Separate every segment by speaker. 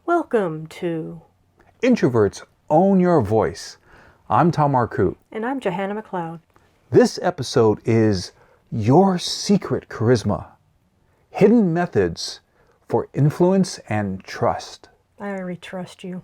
Speaker 1: Welcome to
Speaker 2: Introverts Own Your Voice. I'm Tom Marcoux.
Speaker 1: And I'm Johanna McLeod.
Speaker 2: This episode is Your Secret Charisma. Hidden Methods for Influence and Trust.
Speaker 1: I already trust you.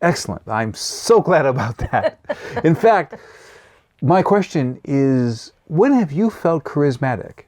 Speaker 2: Excellent. I'm so glad about that. In fact, my question is, when have you felt charismatic?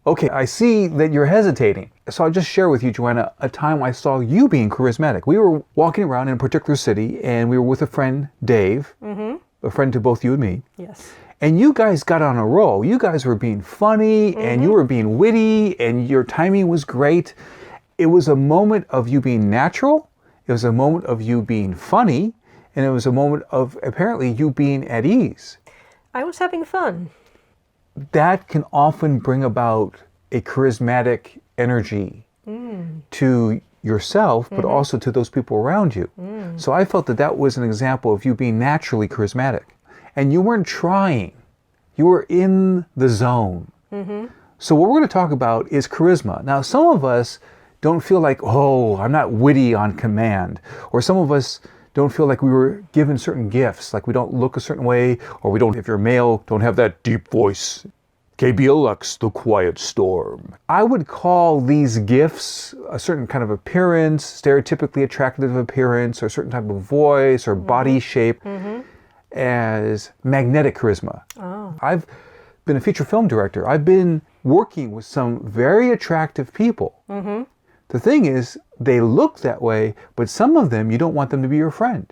Speaker 2: Okay, I see that you're hesitating. So I'll just share with you, Joanna, a time I saw you being charismatic. We were walking around in a particular city, and we were with a friend, Dave, a friend to both you and me.
Speaker 1: Yes.
Speaker 2: And you guys got on a roll. You guys were being funny, and you were being witty, and your timing was great. It was a moment of you being natural. It was a moment of you being funny, and it was a moment of apparently you being at ease.
Speaker 1: I was having fun.
Speaker 2: That can often bring about a charismatic energy to yourself, but also to those people around you. So I felt that that was an example of you being naturally charismatic. And you weren't trying. You were in the zone. So what we're going to talk about is charisma. Now, some of us don't feel like, oh, I'm not witty on command. Or some of us don't feel like we were given certain gifts, like we don't look a certain way, or we don't, if you're male, don't have that deep voice. KBLX, the quiet storm. I would call these gifts a certain kind of appearance, stereotypically attractive appearance, or a certain type of voice or body shape as magnetic charisma.
Speaker 1: Oh.
Speaker 2: I've been a feature film director. I've been working with some very attractive people. The thing is, they look that way, but some of them, you don't want them to be your friend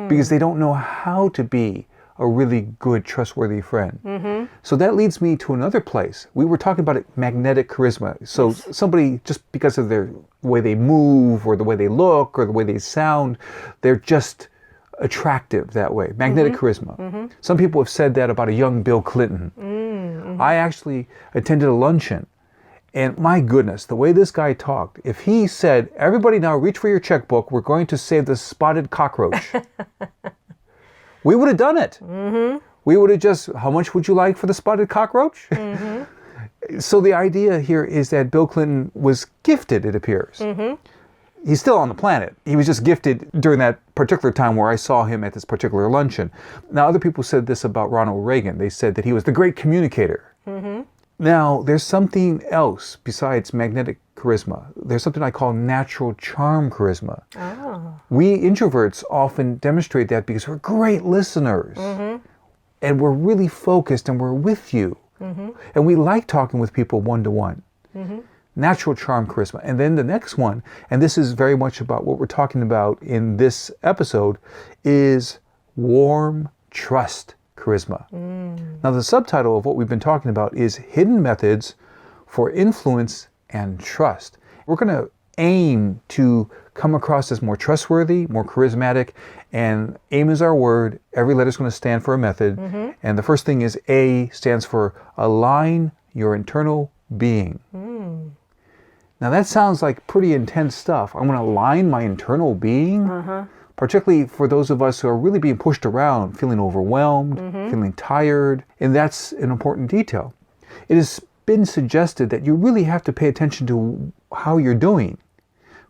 Speaker 2: because they don't know how to be a really good, trustworthy friend. So that leads me to another place. We were talking about magnetic charisma. So somebody, just because of their way they move or the way they look or the way they sound, they're just attractive that way. Magnetic charisma. Some people have said that about a young Bill Clinton. I actually attended a luncheon. And my goodness, the way this guy talked, if he said, everybody now reach for your checkbook, we're going to save the spotted cockroach. We would have done it. We would have just, how much would you like for the spotted cockroach? So the idea here is that Bill Clinton was gifted, it appears. He's still on the planet. He was just gifted during that particular time where I saw him at this particular luncheon. Now, other people said this about Ronald Reagan. They said that he was the great communicator. Now, there's something else besides magnetic charisma. There's something I call natural charm charisma. We introverts often demonstrate that because we're great listeners. And we're really focused and we're with you. And we like talking with people one-to-one. Natural charm charisma. And then the next one, and this is very much about what we're talking about in this episode, is warm trust charisma. Now, the subtitle of what we've been talking about is Hidden Methods for Influence and Trust. We're going to aim to come across as more trustworthy, more charismatic, and AIM is our word. Every letter is going to stand for a method. And the first thing is A stands for align your internal being. Now, that sounds like pretty intense stuff. I'm going to align my internal being. Particularly for those of us who are really being pushed around, feeling overwhelmed, feeling tired, and that's an important detail. It has been suggested that you really have to pay attention to how you're doing.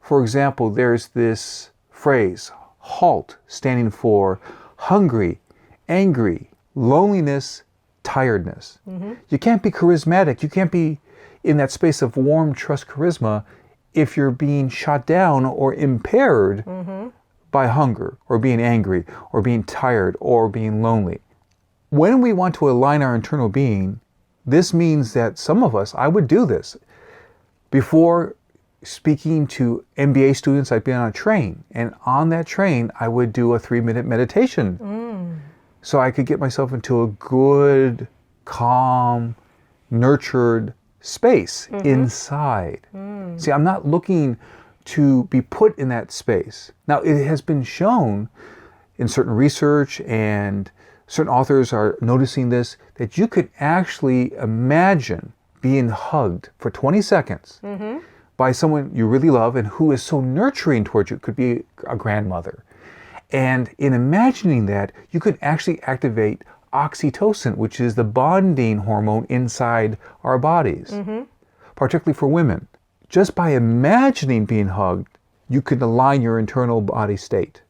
Speaker 2: For example, there's this phrase, HALT, standing for hungry, angry, loneliness, tiredness. You can't be charismatic, you can't be in that space of warm trust charisma if you're being shot down or impaired by hunger, or being angry, or being tired, or being lonely. When we want to align our internal being, this means that some of us, I would do this. Before speaking to MBA students, I'd be on a train, and on that train, I would do a 3-minute meditation. So I could get myself into a good, calm, nurtured space inside. See, I'm not looking to be put in that space. Now, it has been shown in certain research, and certain authors are noticing this, that you could actually imagine being hugged for 20 seconds by someone you really love and who is so nurturing towards you. It could be a grandmother. And in imagining that, you could actually activate oxytocin, which is the bonding hormone inside our bodies, particularly for women. Just by imagining being hugged, you can align your internal body state.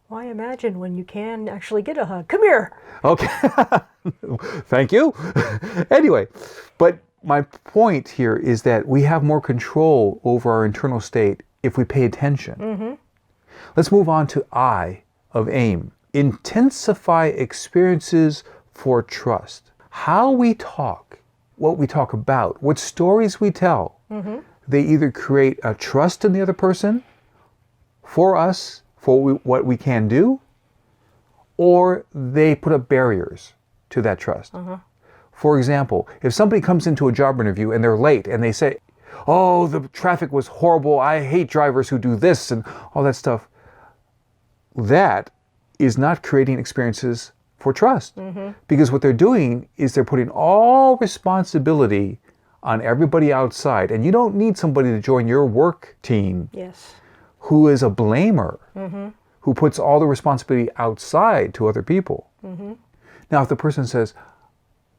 Speaker 1: Why imagine when you can actually get a hug? Come here.
Speaker 2: Okay. Thank you. Anyway, but my point here is that we have more control over our internal state if we pay attention. Let's move on to I of aim. Intensify experiences for trust. How we talk, what we talk about, what stories we tell, they either create a trust in the other person for us, for what we can do, or they put up barriers to that trust. For example, if somebody comes into a job interview and they're late and they say, oh, the traffic was horrible, I hate drivers who do this and all that stuff, that is not creating experiences for trust. Because what they're doing is they're putting all responsibility on everybody outside. And you don't need somebody to join your work team
Speaker 1: Yes.
Speaker 2: who is a blamer, who puts all the responsibility outside to other people. Now, if the person says,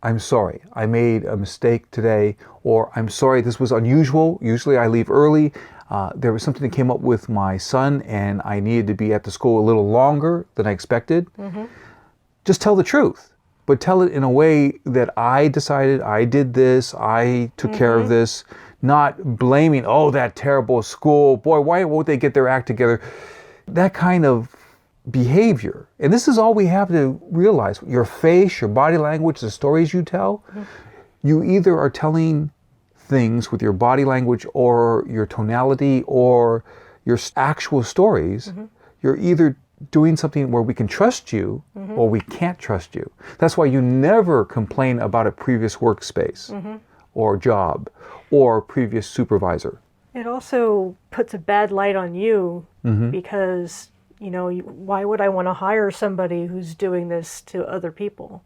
Speaker 2: I'm sorry, I made a mistake today, or I'm sorry, this was unusual. Usually I leave early. There was something that came up with my son and I needed to be at the school a little longer than I expected. Just tell the truth, but tell it in a way that I decided I did this, I took care of this, not blaming, oh, that terrible school, boy, why won't they get their act together? That kind of behavior. And this is all we have to realize. Your face, your body language, the stories you tell, you either are telling things with your body language or your tonality or your actual stories. You're either doing something where we can trust you or we can't trust you. That's why you never complain about a previous workspace or job or previous supervisor.
Speaker 1: It also puts a bad light on you because, why would I want to hire somebody who's doing this to other people?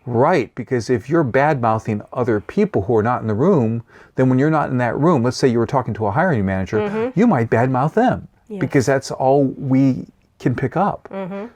Speaker 2: Right, because if you're bad-mouthing other people who are not in the room, then when you're not in that room, let's say you were talking to a hiring manager, you might bad-mouth them because that's all we can pick up.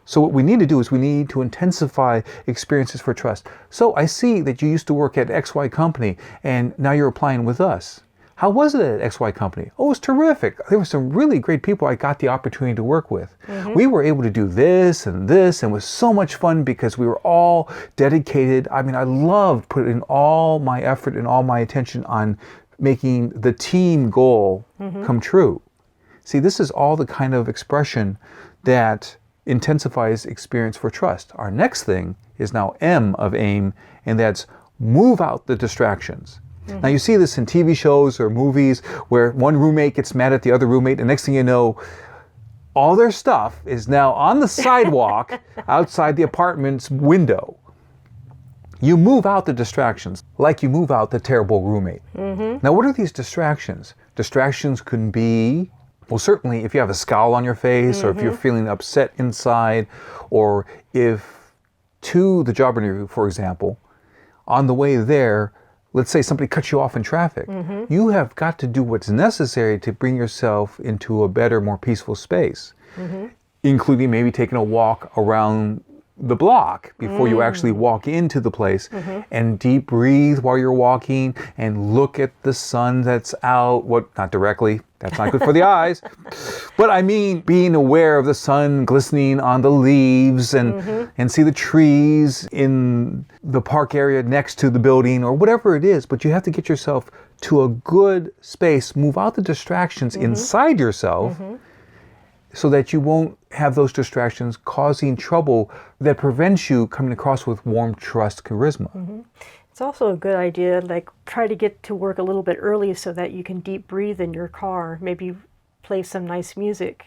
Speaker 2: So what we need to do is we need to intensify experiences for trust. So I see that you used to work at XY company and now you're applying with us. How was it at XY company? Oh, it was terrific. There were some really great people I got the opportunity to work with. We were able to do this, and it was so much fun because we were all dedicated. I mean, I loved putting all my effort and all my attention on making the team goal come true. See, this is all the kind of expression that intensifies experience for trust. Our next thing is now M of aim, and that's move out the distractions. Now you see this in TV shows or movies where one roommate gets mad at the other roommate, and next thing you know, all their stuff is now on the sidewalk outside the apartment's window. You move out the distractions like you move out the terrible roommate. Now what are these distractions? Distractions can be, well, certainly if you have a scowl on your face or if you're feeling upset inside, or if to the job interview, for example, on the way there, let's say somebody cuts you off in traffic. You have got to do what's necessary to bring yourself into a better, more peaceful space, including maybe taking a walk around the block before you actually walk into the place, and deep breathe while you're walking and look at the sun that's out. Not directly, that's not good for the eyes, but I mean being aware of the sun glistening on the leaves and see the trees in the park area next to the building or whatever it is. But you have to get yourself to a good space, move out the distractions inside yourself, so that you won't have those distractions causing trouble that prevents you coming across with warm trust, charisma.
Speaker 1: It's also a good idea, like try to get to work a little bit early so that you can deep breathe in your car, maybe play some nice music.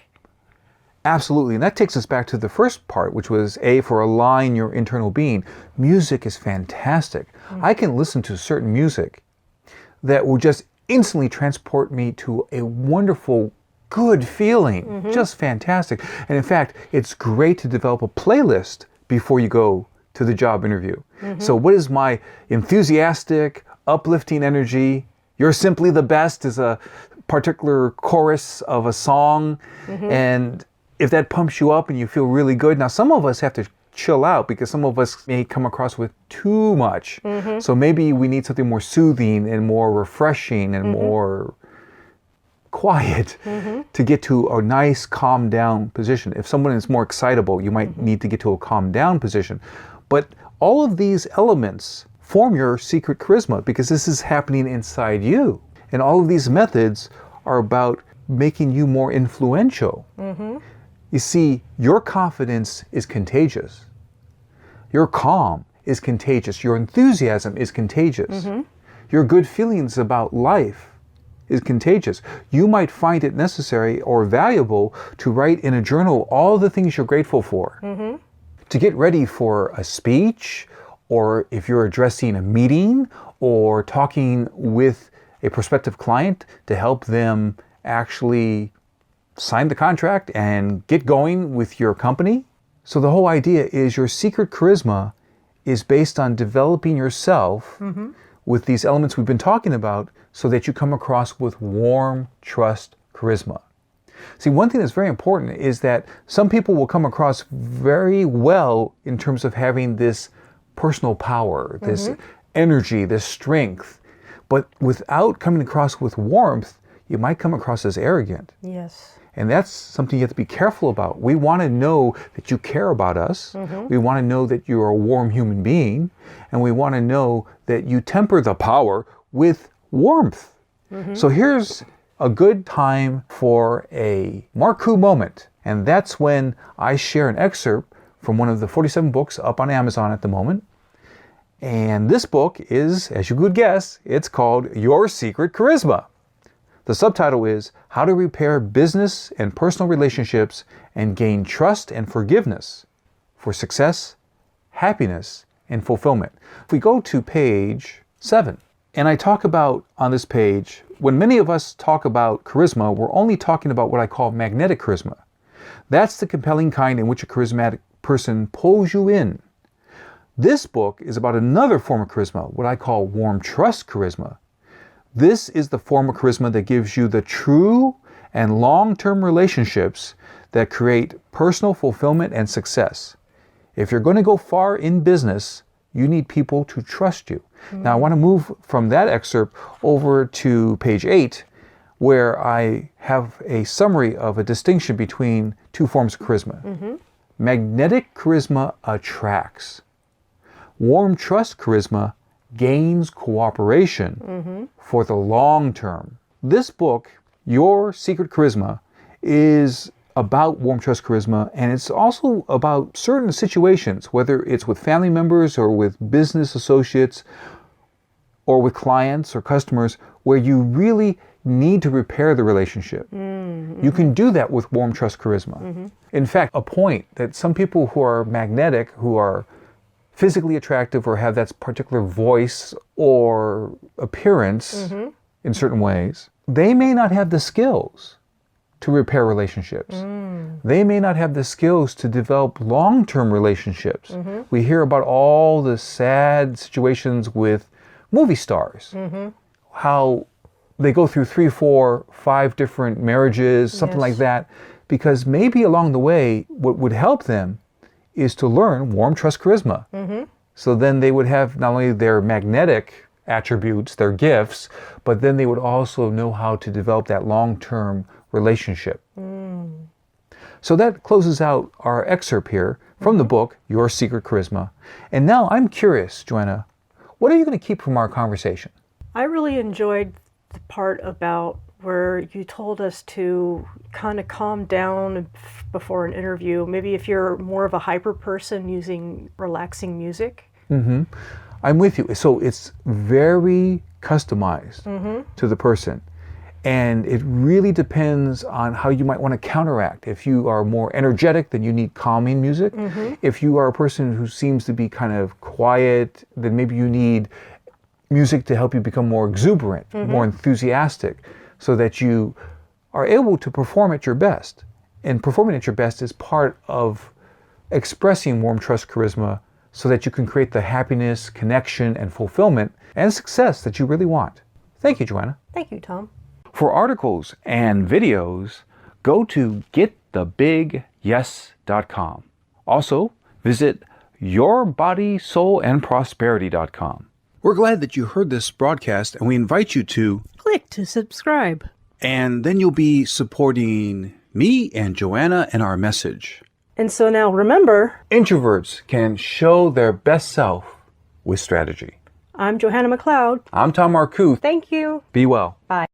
Speaker 2: Absolutely, and that takes us back to the first part, which was A, for align your internal being. Music is fantastic. I can listen to certain music that will just instantly transport me to a wonderful, good feeling, just fantastic. And in fact, it's great to develop a playlist before you go to the job interview. So what is my enthusiastic, uplifting energy? You're simply the best is a particular chorus of a song. And if that pumps you up and you feel really good, now some of us have to chill out because some of us may come across with too much. So maybe we need something more soothing and more refreshing and more quiet to get to a nice calm down position. If someone is more excitable, you might need to get to a calm down position. But all of these elements form your secret charisma because this is happening inside you. And all of these methods are about making you more influential. You see, your confidence is contagious. Your calm is contagious. Your enthusiasm is contagious. Your good feelings about life is contagious. You might find it necessary or valuable to write in a journal all the things you're grateful for. To get ready for a speech, or if you're addressing a meeting or talking with a prospective client to help them actually sign the contract and get going with your company. So the whole idea is your secret charisma is based on developing yourself with these elements we've been talking about so that you come across with warm, trust, charisma. See, one thing that's very important is that some people will come across very well in terms of having this personal power, this energy, this strength. But without coming across with warmth, you might come across as arrogant.
Speaker 1: Yes.
Speaker 2: And that's something you have to be careful about. We want to know that you care about us. We want to know that you're a warm human being. And we want to know that you temper the power with warmth. So here's a good time for a Marcoux moment. And that's when I share an excerpt from one of the 47 books up on Amazon at the moment. And this book is, as you could guess, it's called Your Secret Charisma. The subtitle is How to Repair Business and Personal Relationships and Gain Trust and Forgiveness for Success, Happiness, and Fulfillment. If we go to page 7, and I talk about on this page, when many of us talk about charisma, we're only talking about what I call magnetic charisma. That's the compelling kind in which a charismatic person pulls you in. This book is about another form of charisma, what I call warm trust charisma. This is the form of charisma that gives you the true and long-term relationships that create personal fulfillment and success. If you're going to go far in business, you need people to trust you. Now, I want to move from that excerpt over to page 8, where I have a summary of a distinction between two forms of charisma. Magnetic charisma attracts. Warm trust charisma gains cooperation for the long term. This book, Your Secret Charisma, is about warm trust charisma, and it's also about certain situations, whether it's with family members or with business associates or with clients or customers, where you really need to repair the relationship. You can do that with warm trust charisma. In fact, a point that some people who are magnetic, who are physically attractive or have that particular voice or appearance in certain ways, they may not have the skills to repair relationships. They may not have the skills to develop long-term relationships. We hear about all the sad situations with movie stars, how they go through 3, 4, 5 different marriages, something like that, because maybe along the way, what would help them is to learn warm trust charisma. So then they would have not only their magnetic attributes, their gifts, but then they would also know how to develop that long-term relationship. So that closes out our excerpt here from the book, Your Secret Charisma. And now I'm curious, Joanna, what are you going to keep from our conversation?
Speaker 1: I really enjoyed the part about where you told us to kind of calm down before an interview. Maybe if you're more of a hyper person, using relaxing music.
Speaker 2: I'm with you. So it's very customized to the person. And it really depends on how you might want to counteract. If you are more energetic, then you need calming music. If you are a person who seems to be kind of quiet, then maybe you need music to help you become more exuberant, more enthusiastic, so that you are able to perform at your best. And performing at your best is part of expressing warm trust charisma so that you can create the happiness, connection, and fulfillment and success that you really want. Thank you, Joanna.
Speaker 1: Thank you, Tom.
Speaker 2: For articles and videos, go to getthebigyes.com. Also, visit yourbodysoulandprosperity.com. We're glad that you heard this broadcast, and we invite you to
Speaker 1: click to subscribe.
Speaker 2: And then you'll be supporting me and Joanna and our message.
Speaker 1: And so now remember,
Speaker 2: Introverts can show their best self with strategy.
Speaker 1: I'm Johanna McLeod.
Speaker 2: I'm Tom Marcoux.
Speaker 1: Thank you.
Speaker 2: Be well.
Speaker 1: Bye.